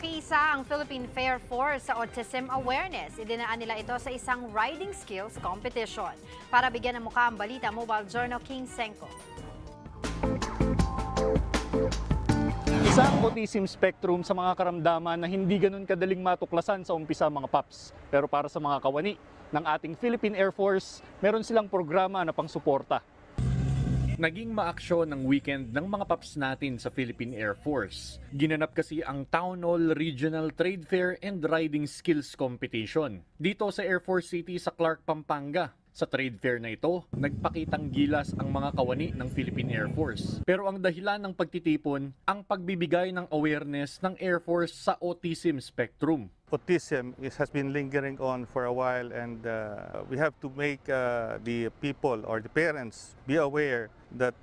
Nakiisa ang Philippine Fair Force sa Autism Awareness. Idinaan nila ito sa isang riding skills competition. Para bigyan ng mukha ang balita, Mobile Journal King Senko. Isa ang autism spectrum sa mga karamdaman na hindi ganun kadaling matuklasan sa umpisa mga paps. Pero para sa mga kawani ng ating Philippine Air Force, meron silang programa na pangsuporta. Naging maaksyon ng weekend ng mga paps natin sa Philippine Air Force. Ginanap kasi ang Town Hall Regional Trade Fair and Riding Skills Competition dito sa Air Force City sa Clark, Pampanga. Sa trade fair na ito, nagpakitang gilas ang mga kawani ng Philippine Air Force. Pero ang dahilan ng pagtitipon, ang pagbibigay ng awareness ng Air Force sa autism spectrum. Autism has been lingering on for a while, and we have to make the people or the parents be aware that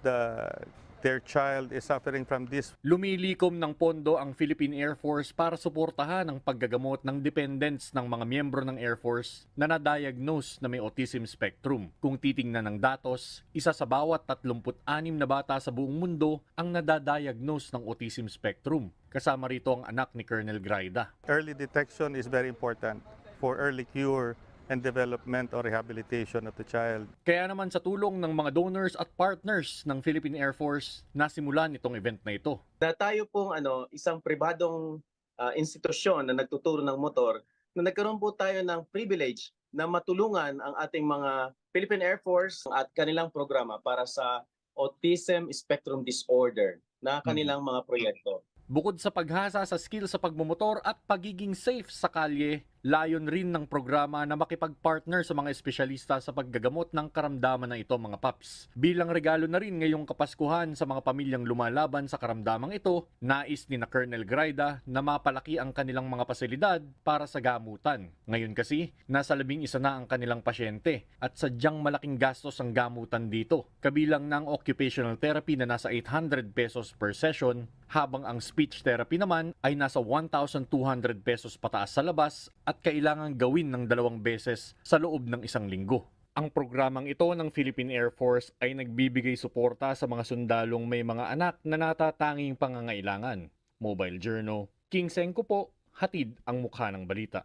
their child is suffering from this. Lumilikom ng pondo ang Philippine Air Force para suportahan ang paggagamot ng dependents ng mga miyembro ng Air Force na na-diagnose na may autism spectrum. Kung titingnan ng datos, isa sa bawat 36 na bata sa buong mundo ang nadadiagnose ng autism spectrum. Kasama rito ang anak ni Colonel Graida. Early detection is very important for early cure and development or rehabilitation of the child. Kaya naman sa tulong ng mga donors at partners ng Philippine Air Force, nasimulan itong event na ito. Na tayo pong isang pribadong institusyon na nagtuturo ng motor, na nagkaroon po tayo ng privilege na matulungan ang ating mga Philippine Air Force at kanilang programa para sa Autism Spectrum Disorder na kanilang mga proyekto. Bukod sa paghasa sa skill sa pagmumotor at pagiging safe sa kalye, layon rin ng programa na makipag-partner sa mga espesyalista sa paggagamot ng karamdaman na ito mga paps. Bilang regalo na rin ngayong Kapaskuhan sa mga pamilyang lumalaban sa karamdamang ito, nais ni na Colonel Graida na mapalaki ang kanilang mga pasilidad para sa gamutan. Ngayon kasi, nasa 11 na ang kanilang pasyente at sadyang malaking gastos ang gamutan dito. Kabilang ng occupational therapy na nasa 800 pesos per session, habang ang speech therapy naman ay nasa 1,200 pesos pataas sa labas at kailangang gawin ng 2 beses sa loob ng 1 linggo. Ang programang ito ng Philippine Air Force ay nagbibigay suporta sa mga sundalong may mga anak na natatanging pangangailangan. Mobile Journal, King Senko po, hatid ang mukha ng balita.